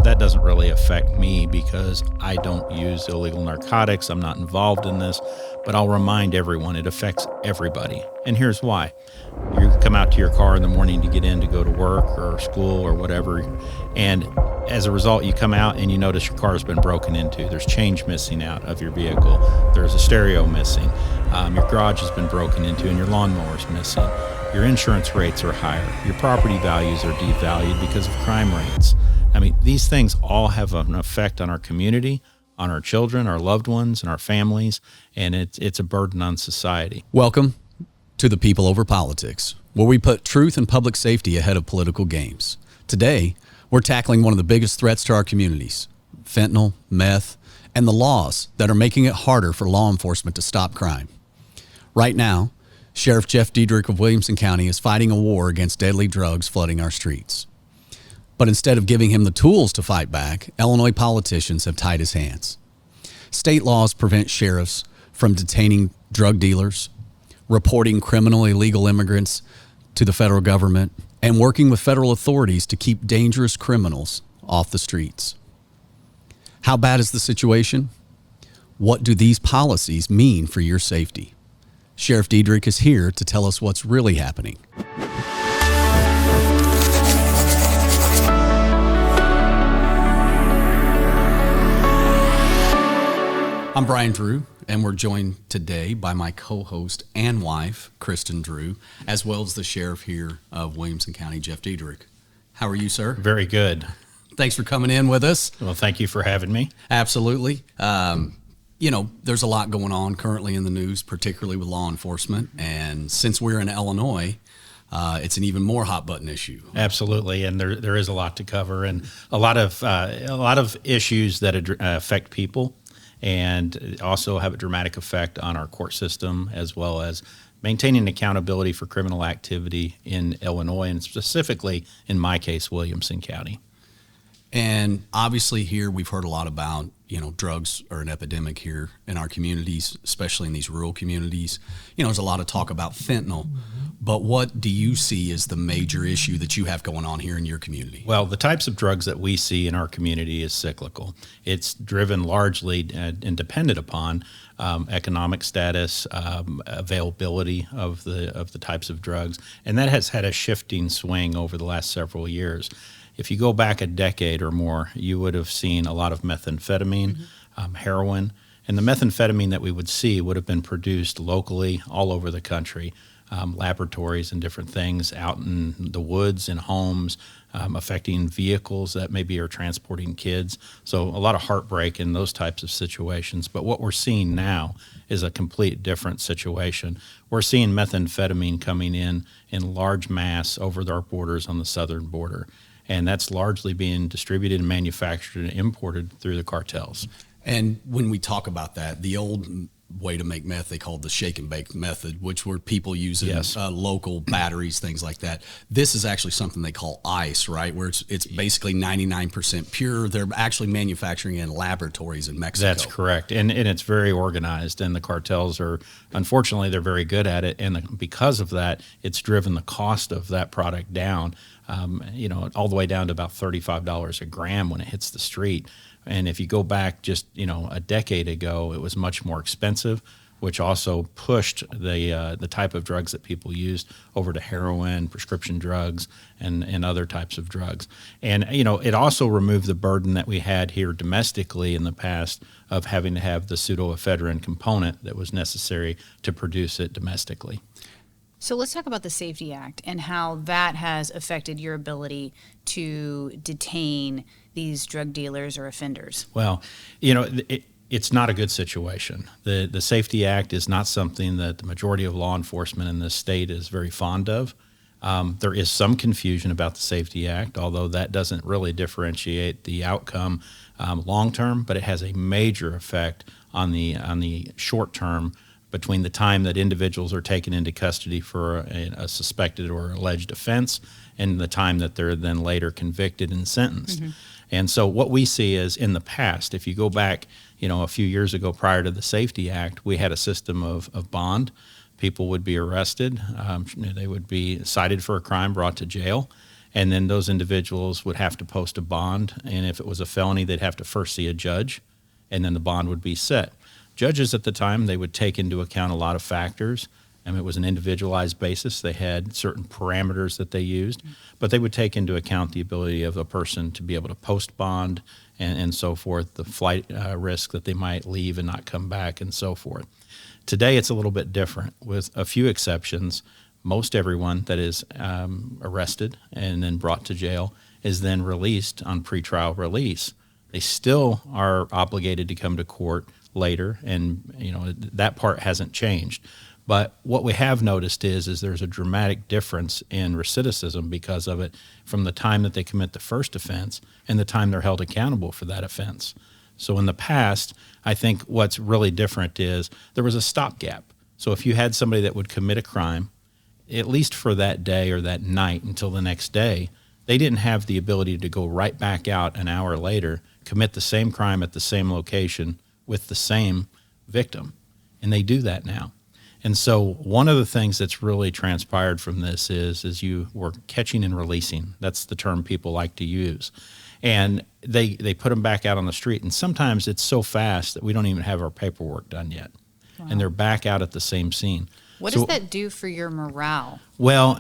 that doesn't really affect me because I don't use illegal narcotics. I'm not involved in this, but I'll remind everyone it affects everybody. And here's why. You come out to your car in the morning to get in to go to work or school or whatever, and as a result, you come out and you notice your car has been broken into. There's change missing out of your vehicle. There's a stereo missing. Your garage has been broken into and your lawnmower's missing. Your insurance rates are higher. Your property values are devalued because of crime rates. I mean, these things all have an effect on our community, on our children, our loved ones, and our families, and it's a burden on society. Welcome to The People Over Politics, where we put truth and public safety ahead of political games. Today, we're tackling one of the biggest threats to our communities, fentanyl, meth, and the laws that are making it harder for law enforcement to stop crime. Right now, Sheriff Jeff Diedrich of Williamson County is fighting a war against deadly drugs flooding our streets. But instead of giving him the tools to fight back, Illinois politicians have tied his hands. State laws prevent sheriffs from detaining drug dealers, reporting criminal illegal immigrants to the federal government, and working with federal authorities to keep dangerous criminals off the streets. How bad is the situation? What do these policies mean for your safety? Sheriff Diedrich is here to tell us what's really happening. I'm Brian Drew, and we're joined today by my co-host and wife, Kristen Drew, as well as the sheriff here of Williamson County, Jeff Diedrich. How are you, sir? Very good. Thanks for coming in with us. Well, thank you for having me. Absolutely. There's a lot going on currently in the news, particularly with law enforcement. And since we're in Illinois, it's an even more hot button issue. Absolutely, and there is a lot to cover, and a lot of issues that affect people, and also have a dramatic effect on our court system, as well as maintaining accountability for criminal activity in Illinois, and specifically, in my case, Williamson County. And obviously here we've heard a lot about, drugs are an epidemic here in our communities, especially in these rural communities. There's a lot of talk about fentanyl, but what do you see as the major issue that you have going on here in your community? Well, the types of drugs that we see in our community is cyclical. It's driven largely and dependent upon economic status, availability of the types of drugs, and that has had a shifting swing over the last several years. If you go back a decade or more, you would have seen a lot of methamphetamine, heroin, and the methamphetamine that we would see would have been produced locally all over the country, laboratories and different things out in the woods, in homes, affecting vehicles that maybe are transporting kids. So a lot of heartbreak in those types of situations. But what we're seeing now is a complete different situation. We're seeing methamphetamine coming in large mass over our borders on the southern border. And that's largely being distributed and manufactured and imported through the cartels. And when we talk about that, the old way to make meth, they called the shake and bake method, which were people using local batteries, things like that. This is actually something they call ice, right? Where it's basically 99% pure. They're actually manufacturing in laboratories in Mexico. That's correct. And it's very organized, and the cartels are, unfortunately, they're very good at it. And because of that, it's driven the cost of that product down, all the way down to about $35 a gram when it hits the street. And if you go back just, a decade ago, it was much more expensive, which also pushed the type of drugs that people used over to heroin, prescription drugs, and other types of drugs. And, it also removed the burden that we had here domestically in the past of having to have the pseudoephedrine component that was necessary to produce it domestically. So let's talk about the Safety Act and how that has affected your ability to detain these drug dealers or offenders. Well, it's not a good situation. The Safety Act is not something that the majority of law enforcement in this state is very fond of. There is some confusion about the Safety Act, although that doesn't really differentiate the outcome long term, but it has a major effect on the short term between the time that individuals are taken into custody for a suspected or alleged offense and the time that they're then later convicted and sentenced. Mm-hmm. And so what we see is in the past, if you go back, a few years ago prior to the Safety Act, we had a system of bond. People would be arrested. They would be cited for a crime, brought to jail. And then those individuals would have to post a bond. And if it was a felony, they'd have to first see a judge, and then the bond would be set. Judges at the time, they would take into account a lot of factors. It was an individualized basis. They had certain parameters that they used, but they would take into account the ability of a person to be able to post bond and so forth, the flight risk that they might leave and not come back and so forth. Today, it's a little bit different. With a few exceptions, most everyone that is arrested and then brought to jail is then released on pretrial release. They still are obligated to come to court later, and that part hasn't changed. But what we have noticed is there's a dramatic difference in recidivism because of it from the time that they commit the first offense and the time they're held accountable for that offense. So in the past, I think what's really different is there was a stopgap. So if you had somebody that would commit a crime, at least for that day or that night until the next day, they didn't have the ability to go right back out an hour later, commit the same crime at the same location with the same victim. And they do that now. And so one of the things that's really transpired from this is you were catching and releasing. That's the term people like to use. And they put them back out on the street. And sometimes it's so fast that we don't even have our paperwork done yet. Wow. And they're back out at the same scene. What does that do for your morale? Well,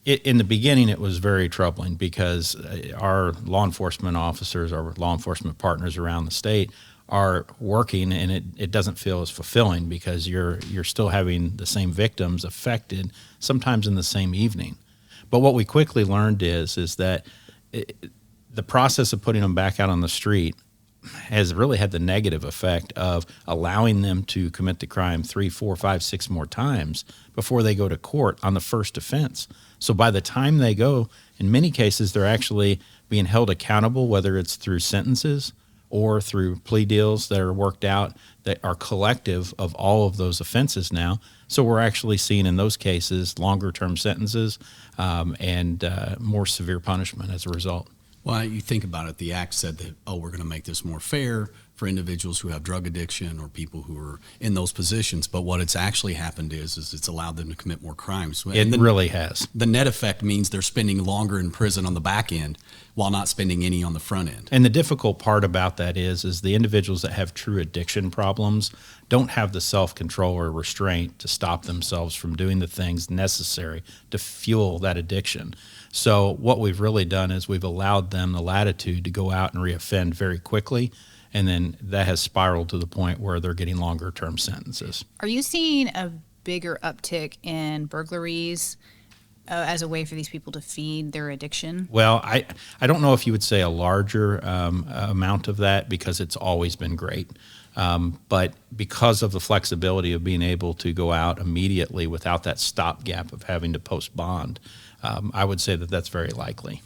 in the beginning, it was very troubling because our law enforcement officers, our law enforcement partners around the state are working, and it doesn't feel as fulfilling because you're still having the same victims affected, sometimes in the same evening. But what we quickly learned is that the process of putting them back out on the street has really had the negative effect of allowing them to commit the crime 3, 4, 5, 6 more times before they go to court on the first offense. So by the time they go, in many cases, they're actually being held accountable, whether it's through sentences or through plea deals that are worked out that are collective of all of those offenses now. So we're actually seeing in those cases longer term sentences and more severe punishment as a result. Well, you think about it, the act said that, we're going to make this more fair for individuals who have drug addiction or people who are in those positions. But what it's actually happened is it's allowed them to commit more crimes. It really has. The net effect means they're spending longer in prison on the back end while not spending any on the front end. And the difficult part about that is the individuals that have true addiction problems don't have the self-control or restraint to stop themselves from doing the things necessary to fuel that addiction. So what we've really done is we've allowed them the latitude to go out and reoffend very quickly, and then that has spiraled to the point where they're getting longer term sentences. Are you seeing a bigger uptick in burglaries as a way for these people to feed their addiction? Well, I don't know if you would say a larger amount of that because it's always been great. But because of the flexibility of being able to go out immediately without that stopgap of having to post bond, I would say that that's very likely.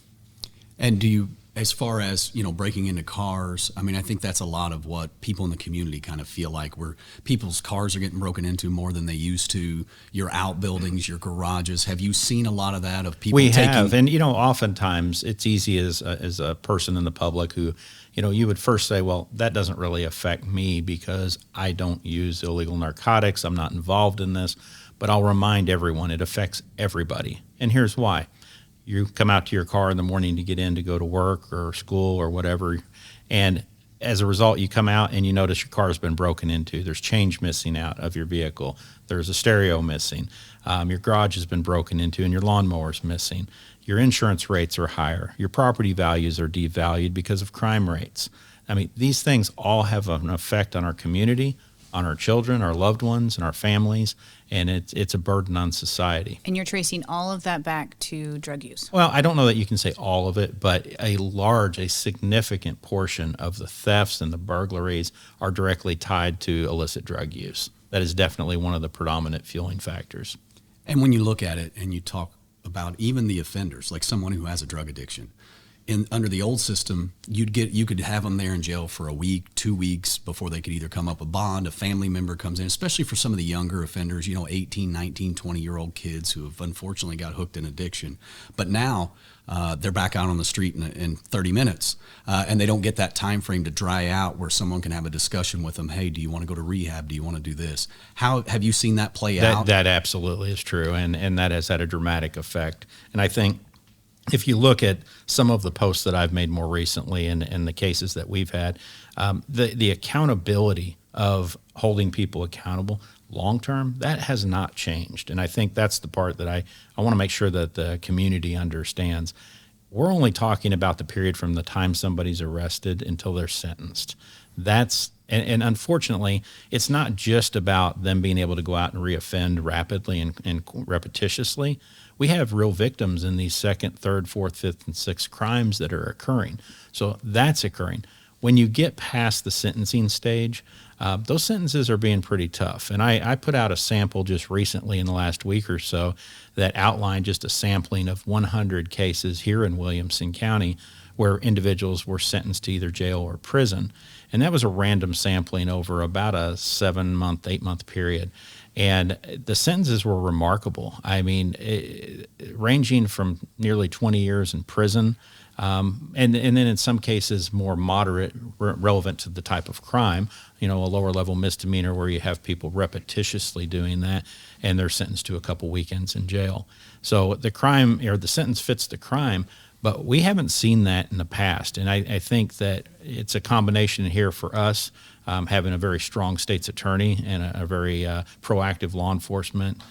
And do you, as far as, breaking into cars, I think that's a lot of what people in the community kind of feel like, where people's cars are getting broken into more than they used to, your outbuildings, your garages. Have you seen a lot of that, of people taking... We have, and oftentimes it's easy as a person in the public who, you would first say, well, that doesn't really affect me because I don't use illegal narcotics, I'm not involved in this. But I'll remind everyone, it affects everybody. And here's why. You come out to your car in the morning to get in to go to work or school or whatever, and as a result, you come out and you notice your car has been broken into. There's change missing out of your vehicle. There's a stereo missing. Your garage has been broken into and your lawnmower's missing. Your insurance rates are higher. Your property values are devalued because of crime rates. These things all have an effect on our community, on our children, our loved ones, and our families, and it's a burden on society. And you're tracing all of that back to drug use? Well, I don't know that you can say all of it, but a significant portion of the thefts and the burglaries are directly tied to illicit drug use. That is definitely one of the predominant fueling factors. And when you look at it and you talk about even the offenders, like someone who has a drug addiction, under the old system, you could have them there in jail for a week, 2 weeks before they could either come up a bond, a family member comes in, especially for some of the younger offenders, 18, 19, 20-year-old kids who have unfortunately got hooked in addiction. But now they're back out on the street in 30 minutes, and they don't get that time frame to dry out where someone can have a discussion with them. Hey, do you want to go to rehab? Do you want to do this? How have you seen that play out? That absolutely is true, and that has had a dramatic effect. And I think if you look at some of the posts that I've made more recently and the cases that we've had, the accountability of holding people accountable long term, that has not changed. And I think that's the part that I want to make sure that the community understands. We're only talking about the period from the time somebody's arrested until they're sentenced. And unfortunately, it's not just about them being able to go out and reoffend rapidly and repetitiously. We have real victims in these second, third, fourth, fifth, and sixth crimes that are occurring. So that's occurring. When you get past the sentencing stage, those sentences are being pretty tough. And I put out a sample just recently in the last week or so that outlined just a sampling of 100 cases here in Williamson County where individuals were sentenced to either jail or prison. And that was a random sampling over about a 7-month, 8-month period. And the sentences were remarkable. I mean, ranging from nearly 20 years in prison, and then in some cases more moderate, relevant to the type of crime, a lower level misdemeanor where you have people repetitiously doing that, and they're sentenced to a couple weekends in jail. So the crime or the sentence fits the crime, but we haven't seen that in the past. And I think that it's a combination here for us, having a very strong state's attorney and a very proactive law enforcement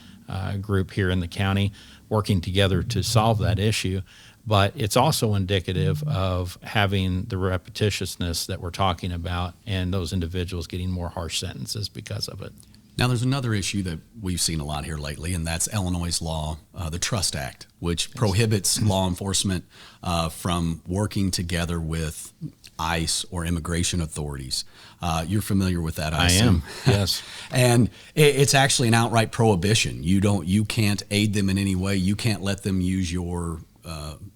group here in the county working together to solve that issue. But it's also indicative of having the repetitiousness that we're talking about and those individuals getting more harsh sentences because of it. Now, there's another issue that we've seen a lot here lately, and that's Illinois' law, the Trust Act, which prohibits law enforcement from working together with ICE or immigration authorities. You're familiar with that, I assume. I am, yes. And it's actually an outright prohibition. You can't aid them in any way. You can't let them use your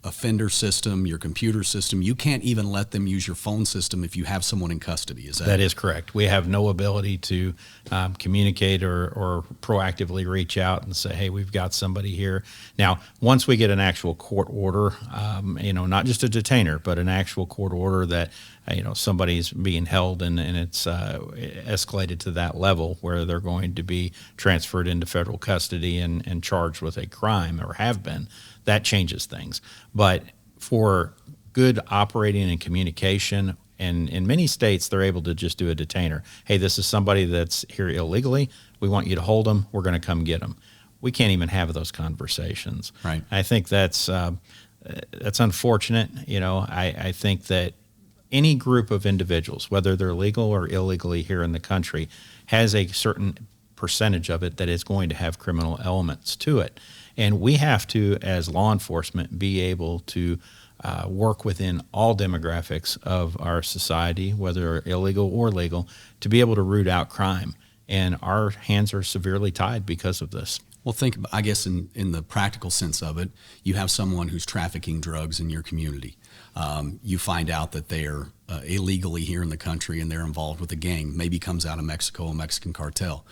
offender system, your computer system. You can't even let them use your phone system if you have someone in custody. Is that? That is correct. We have no ability to communicate or proactively reach out and say, hey, we've got somebody here. Now, once we get an actual court order, not just a detainer, but an actual court order that somebody's being held and it's escalated to that level where they're going to be transferred into federal custody and charged with a crime or have been, that changes things. But for good operating and communication, and in many states, they're able to just do a detainer. Hey, this is somebody that's here illegally. We want you to hold them. We're going to come get them. We can't even have those conversations. Right. I think that's unfortunate. I think that any group of individuals, whether they're legal or illegally here in the country, has a certain percentage of it that is going to have criminal elements to it. And we have to, as law enforcement, be able to work within all demographics of our society, whether illegal or legal, to be able to root out crime. And our hands are severely tied because of this. Well, think about, I guess in the practical sense of it, you have someone who's trafficking drugs in your community. You find out that they're illegally here in the country and they're involved with a gang, maybe comes out of Mexico, a Mexican cartel.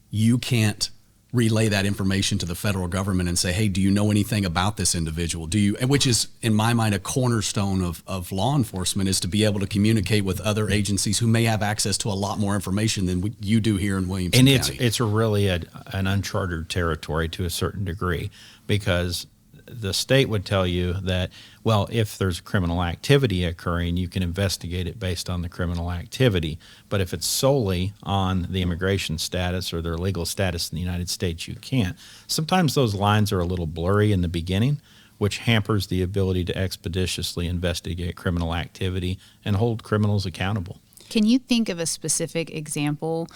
You can't relay that information to the federal government and say, hey, do you know anything about this individual? Which is, in my mind, a cornerstone of law enforcement, is to be able to communicate with other agencies who may have access to a lot more information than you do here in Williamson County. And it's really an uncharted territory to a certain degree, because the state would tell you that, well, if there's criminal activity occurring, you can investigate it based on the criminal activity. But if it's solely on the immigration status or their legal status in the United States, you can't. Sometimes those lines are a little blurry in the beginning, which hampers the ability to expeditiously investigate criminal activity and hold criminals accountable. Can you think of a specific example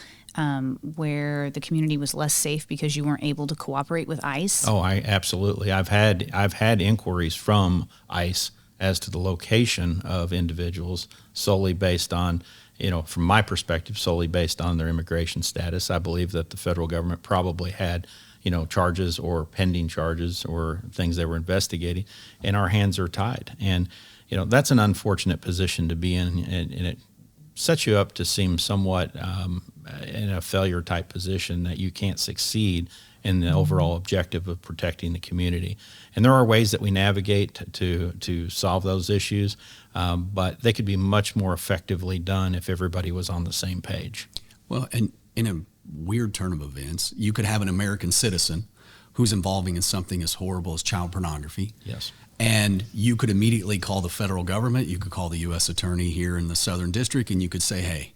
where the community was less safe because you weren't able to cooperate with ICE? Oh, absolutely. I've had inquiries from ICE as to the location of individuals solely based on, from my perspective, solely based on their immigration status. I believe that the federal government probably had, charges or pending charges or things they were investigating, and our hands are tied. And, that's an unfortunate position to be in, and it sets you up to seem somewhat in a failure type position, that you can't succeed in the overall objective of protecting the community. And there are ways that we navigate to solve those issues, but they could be much more effectively done if everybody was on the same page. Well, and in a weird turn of events, you could have an American citizen who's involving in something as horrible as child pornography. Yes. And you could immediately call the federal government. You could call the U.S. attorney here in the Southern District, and you could say, hey,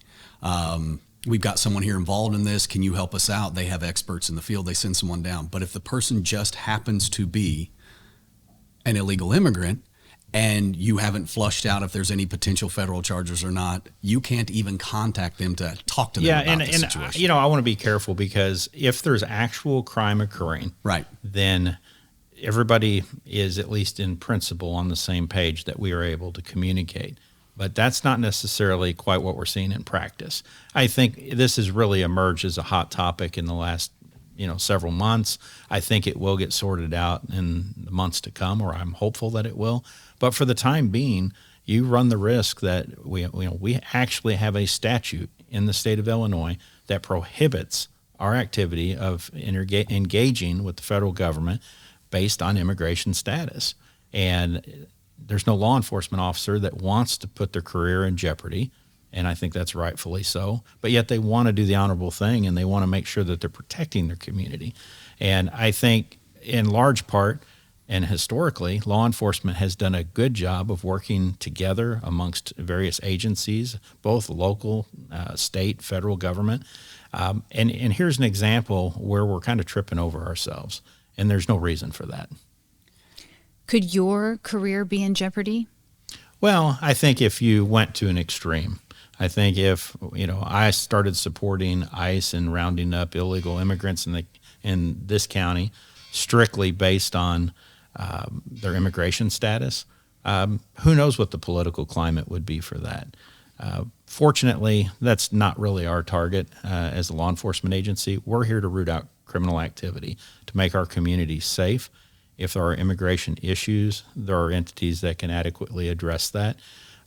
we've got someone here involved in this. Can you help us out? They have experts in the field. They send someone down. But if the person just happens to be an illegal immigrant and you haven't flushed out if there's any potential federal charges or not, you can't even contact them to talk to them about the situation. You know, I want to be careful because if there's actual crime occurring, Right. then everybody is, at least in principle, on the same page that we are able to communicate. But that's not necessarily quite what we're seeing in practice. I think this has really emerged as a hot topic in the last, several months. I think it will get sorted out in the months to come, or I'm hopeful that it will. But for the time being, you run the risk that we actually have a statute in the state of Illinois that prohibits our activity of engaging with the federal government based on immigration status. And there's no law enforcement officer that wants to put their career in jeopardy, and I think that's rightfully so. But yet they want to do the honorable thing, and they want to make sure that they're protecting their community. And I think in large part, and historically, law enforcement has done a good job of working together amongst various agencies, both local, state, federal government. And here's an example where we're kind of tripping over ourselves, and there's no reason for that. Could your career be in jeopardy? Well, I think if you went to an extreme, I think if I started supporting ICE and rounding up illegal immigrants in this county strictly based on their immigration status, who knows what the political climate would be for that. Fortunately, that's not really our target as a law enforcement agency. We're here to root out criminal activity, to make our community safe. If there are immigration issues, there are entities that can adequately address that.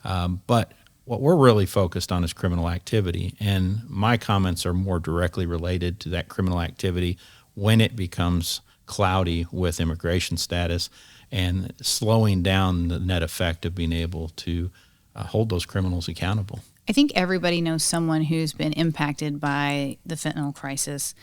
But what we're really focused on is criminal activity, and my comments are more directly related to that criminal activity when it becomes cloudy with immigration status and slowing down the net effect of being able to hold those criminals accountable. I think everybody knows someone who's been impacted by the fentanyl crisis.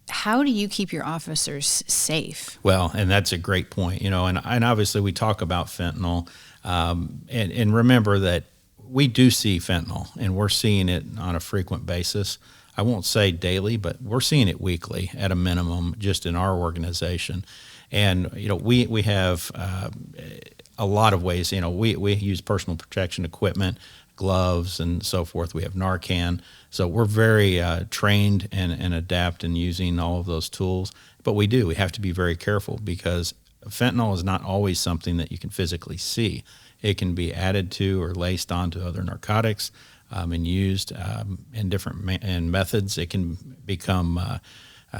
How do you keep your officers safe? Well, and that's a great point, and obviously we talk about fentanyl, and remember that we do see fentanyl, and we're seeing it on a frequent basis. I won't say daily, but we're seeing it weekly at a minimum just in our organization. And, we have a lot of ways, we use personal protection equipment, gloves and so forth. We have Narcan. So we're very trained and adept in using all of those tools. But we have to be very careful because fentanyl is not always something that you can physically see. It can be added to or laced onto other narcotics and used in different methods. It can become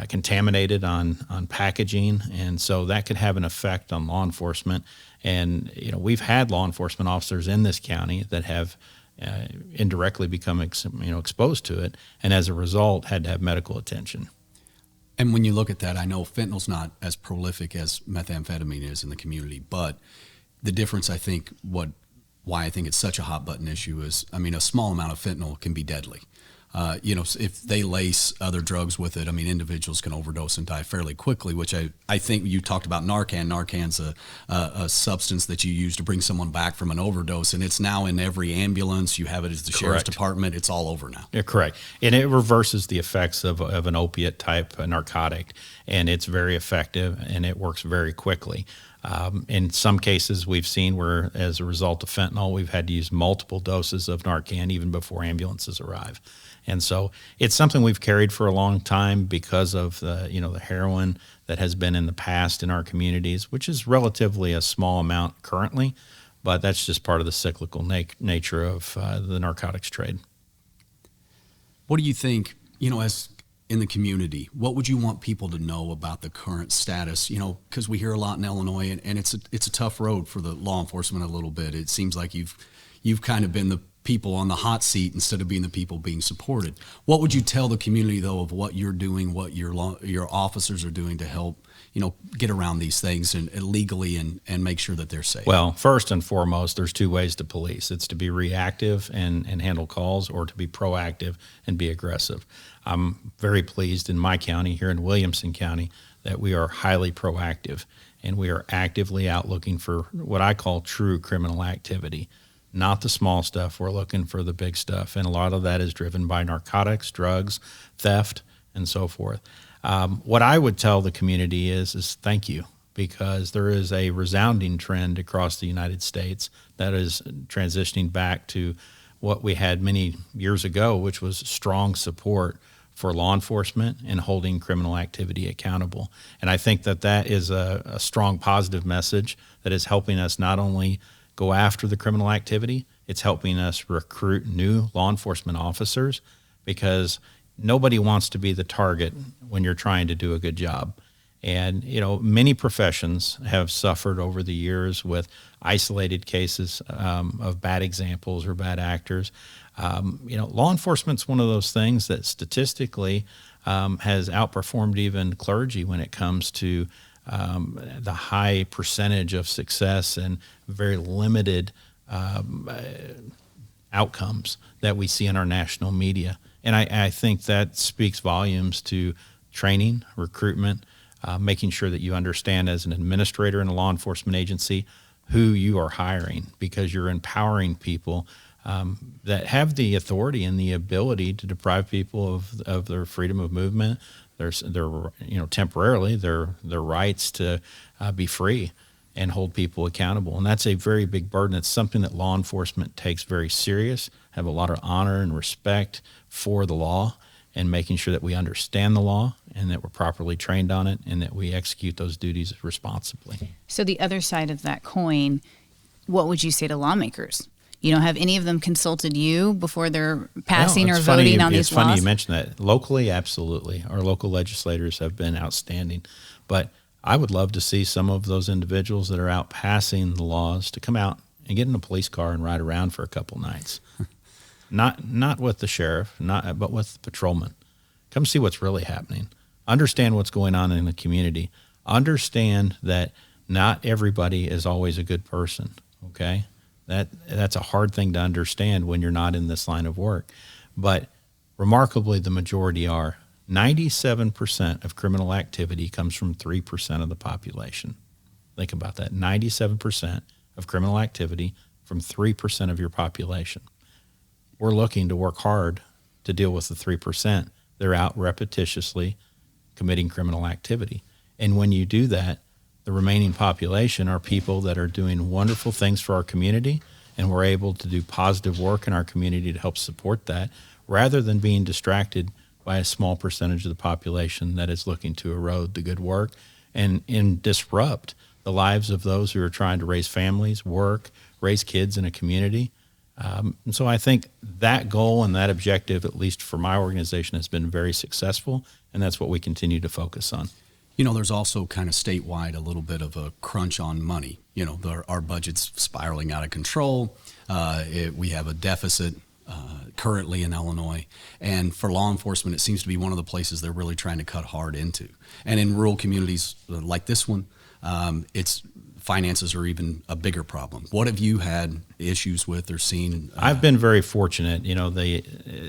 contaminated on packaging, and so that could have an effect on law enforcement. And we've had law enforcement officers in this county that have indirectly become exposed to it, and as a result had to have medical attention. And when you look at that, I know fentanyl's not as prolific as methamphetamine is in the community, but the difference, I think, why I think it's such a hot button issue is, a small amount of fentanyl can be deadly. If they lace other drugs with it, individuals can overdose and die fairly quickly, which I think you talked about Narcan. Narcan's a substance that you use to bring someone back from an overdose, and it's now in every ambulance. You have it as the sheriff's department. It's all over now. Yeah, correct. And it reverses the effects of an opiate type narcotic, and it's very effective, and it works very quickly. In some cases, we've seen where, as a result of fentanyl, we've had to use multiple doses of Narcan even before ambulances arrive. And so it's something we've carried for a long time because of the heroin that has been in the past in our communities, which is relatively a small amount currently, but that's just part of the cyclical nature of the narcotics trade. What do you think, as in the community, what would you want people to know about the current status? Because we hear a lot in Illinois, and it's a tough road for the law enforcement a little bit. It seems like you've kind of been the people on the hot seat instead of being the people being supported. What would you tell the community, though, of what you're doing, what your officers are doing to help, get around these things and legally and make sure that they're safe? Well, first and foremost, there's two ways to police. It's to be reactive and handle calls, or to be proactive and be aggressive. I'm very pleased in my county, here in Williamson County, that we are highly proactive and we are actively out looking for what I call true criminal activity. Not the small stuff. We're looking for the big stuff. And a lot of that is driven by narcotics, drugs, theft, and so forth. What I would tell the community is thank you, because there is a resounding trend across the United States that is transitioning back to what we had many years ago, which was strong support for law enforcement and holding criminal activity accountable. And I think that that is a strong positive message that is helping us not only go after the criminal activity, it's helping us recruit new law enforcement officers, because nobody wants to be the target when you're trying to do a good job. And, many professions have suffered over the years with isolated cases of bad examples or bad actors. Law enforcement's one of those things that statistically has outperformed even clergy when it comes to the high percentage of success and very limited outcomes that we see in our national media. And I think that speaks volumes to training, recruitment, making sure that you understand as an administrator in a law enforcement agency who you are hiring, because you're empowering people that have the authority and the ability to deprive people of their freedom of movement, their temporarily their rights to be free and hold people accountable. And that's a very big burden. It's something that law enforcement takes very serious, have a lot of honor and respect for the law, and making sure that we understand the law and that we're properly trained on it and that we execute those duties responsibly. So the other side of that coin, what would you say to lawmakers? Have any of them consulted you before they're passing or voting on these laws? It's funny you mention that. Locally, absolutely. Our local legislators have been outstanding. But I would love to see some of those individuals that are out passing the laws to come out and get in a police car and ride around for a couple nights. Not with the sheriff, but with the patrolman. Come see what's really happening. Understand what's going on in the community. Understand that not everybody is always a good person, okay? That's a hard thing to understand when you're not in this line of work. But remarkably, the majority are. 97% of criminal activity comes from 3% of the population. Think about that. 97% of criminal activity from 3% of your population. We're looking to work hard to deal with the 3%. They're out repetitiously committing criminal activity. And when you do that, the remaining population are people that are doing wonderful things for our community, and we're able to do positive work in our community to help support that, rather than being distracted by a small percentage of the population that is looking to erode the good work and disrupt the lives of those who are trying to raise families, work, raise kids in a community. And so I think that goal and that objective, at least for my organization, has been very successful, and that's what we continue to focus on. There's also kind of statewide a little bit of a crunch on money. Our budget's spiraling out of control. We have a deficit currently in Illinois. And for law enforcement, it seems to be one of the places they're really trying to cut hard into. And in rural communities like this one, finances are even a bigger problem. What have you had issues with or seen? I've been very fortunate.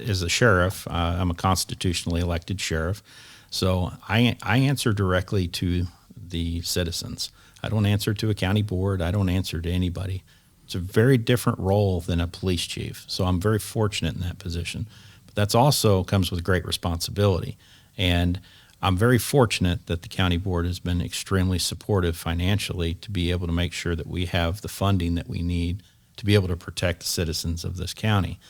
As a sheriff, I'm a constitutionally elected sheriff. So I answer directly to the citizens. I don't answer to a county board. I don't answer to anybody. It's a very different role than a police chief. So I'm very fortunate in that position. But that's also comes with great responsibility. And I'm very fortunate that the county board has been extremely supportive financially to be able to make sure that we have the funding that we need to be able to protect the citizens of this county.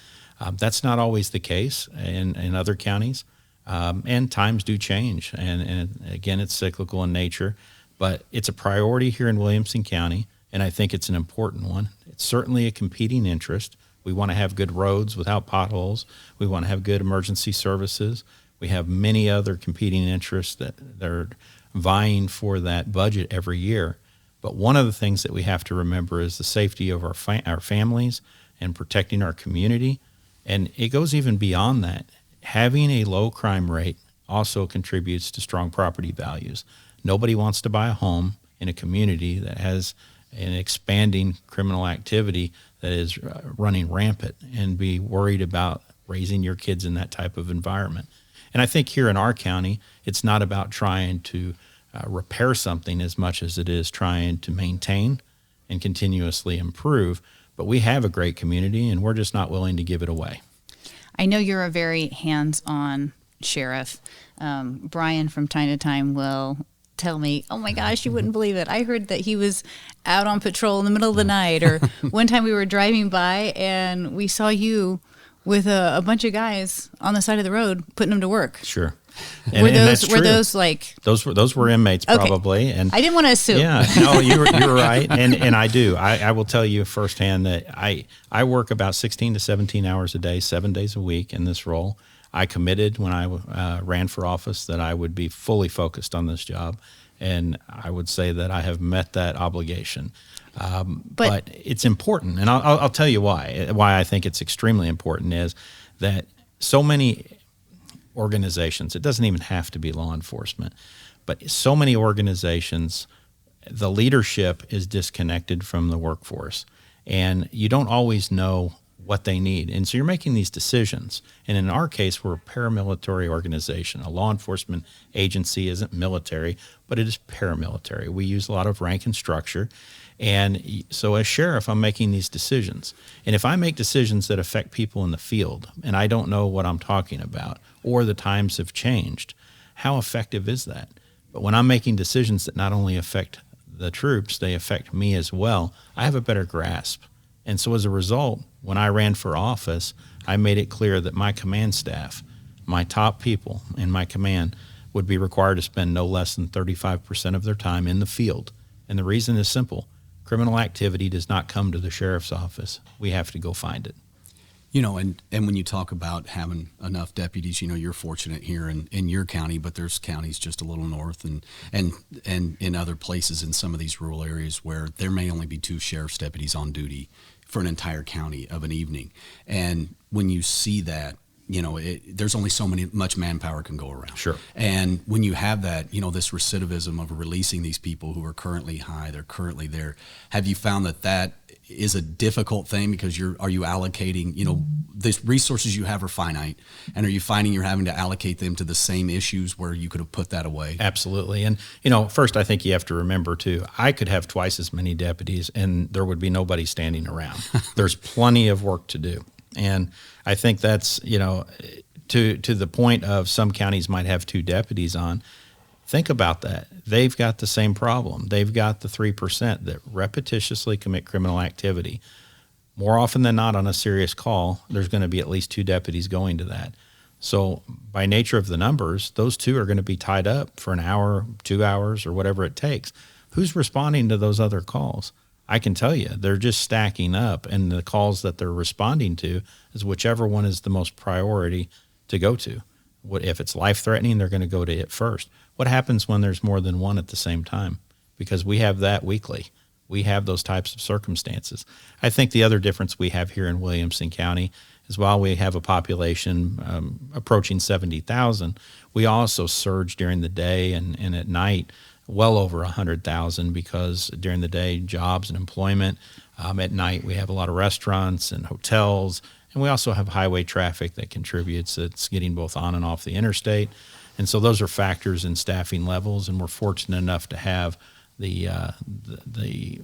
That's not always the case in other counties. And times do change. And again, it's cyclical in nature. But it's a priority here in Williamson County, and I think it's an important one. It's certainly a competing interest. We want to have good roads without potholes. We want to have good emergency services. We have many other competing interests that are vying for that budget every year. But one of the things that we have to remember is the safety of our families and protecting our community. And it goes even beyond that. Having a low crime rate also contributes to strong property values. Nobody wants to buy a home in a community that has an expanding criminal activity that is running rampant and be worried about raising your kids in that type of environment. And I think here in our county, it's not about trying to repair something as much as it is trying to maintain and continuously improve. But we have a great community, and we're just not willing to give it away. I know you're a very hands-on sheriff. Brian, from time to time, will tell me, oh my gosh, you wouldn't believe it. I heard that he was out on patrol in the middle of the night, or one time we were driving by and we saw you with a bunch of guys on the side of the road putting them to work. Sure. Were those like those were inmates probably? Okay. And I didn't want to assume. Yeah, no, you're right, and I do. I will tell you firsthand that I work about 16 to 17 hours a day, 7 days a week in this role. I committed when I ran for office that I would be fully focused on this job, and I would say that I have met that obligation. But it's important, and I'll tell you why. Why I think it's extremely important is that so many organizations, it doesn't even have to be law enforcement, but so many organizations, the leadership is disconnected from the workforce, and you don't always know what they need. And so you're making these decisions. And in our case, we're a paramilitary organization. A law enforcement agency isn't military, but it is paramilitary. We use a lot of rank and structure. And so as sheriff, I'm making these decisions. And if I make decisions that affect people in the field and I don't know what I'm talking about, or the times have changed, how effective is that? But when I'm making decisions that not only affect the troops, they affect me as well, I have a better grasp. And so as a result, when I ran for office, I made it clear that my command staff, my top people in my command, would be required to spend no less than 35% of their time in the field. And the reason is simple. Criminal activity does not come to the sheriff's office. We have to go find it. You know, and when you talk about having enough deputies, you know, you're fortunate here in your county, but there's counties just a little north and in other places in some of these rural areas where there may only be 2 sheriff's deputies on duty for an entire county of an evening. And when you see that, you know, there's only much manpower can go around. Sure. And when you have that, you know, this recidivism of releasing these people who are currently high, they're currently there. Have you found that is a difficult thing because are you allocating, you know, the resources you have are finite, and are you finding you're having to allocate them to the same issues where you could have put that away? Absolutely. And, you know, first I think you have to remember too, I could have twice as many deputies and there would be nobody standing around. There's plenty of work to do. And I think that's, you know, to the point of some counties might have 2 deputies on. Think about that. They've got the same problem. They've got the 3% that repetitiously commit criminal activity. More often than not on a serious call, there's going to be at least 2 deputies going to that. So by nature of the numbers, those 2 are going to be tied up for an hour, 2 hours, or whatever it takes. Who's responding to those other calls? I can tell you, they're just stacking up, and the calls that they're responding to is whichever one is the most priority to go to. If it's life-threatening, they're going to go to it first. What happens when there's more than one at the same time? Because we have that weekly. We have those types of circumstances. I think the other difference we have here in Williamson County is while we have a population approaching 70,000, we also surge during the day and at night well over 100,000 because during the day, jobs and employment. At night, we have a lot of restaurants and hotels, and we also have highway traffic that contributes. It's getting both on and off the interstate. And so those are factors in staffing levels, and we're fortunate enough to have the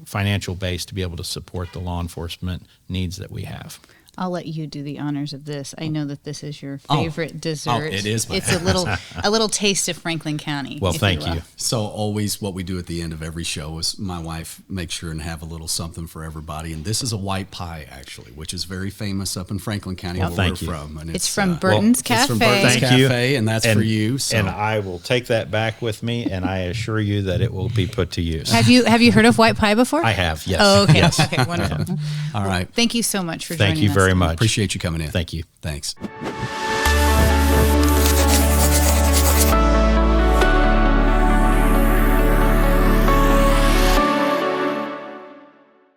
financial base to be able to support the law enforcement needs that we have. I'll let you do the honors of this. I know that this is your favorite dessert. Oh, it is. It's a little taste of Franklin County. Well, thank you. So always what we do at the end of every show is my wife makes sure and have a little something for everybody. And this is a white pie, actually, which is very famous up in Franklin County where we're from. And it's from Burton's Cafe. It's from Burton's Thank Cafe, you. and that's for you. So. And I will take that back with me, and I assure you that it will be put to use. Have you heard of white pie before? I have, yes. Oh, okay. Yes. Okay, wonderful. All right. Thank you so much for joining us. Thank you very much. Appreciate you coming in. Thank you. Thanks.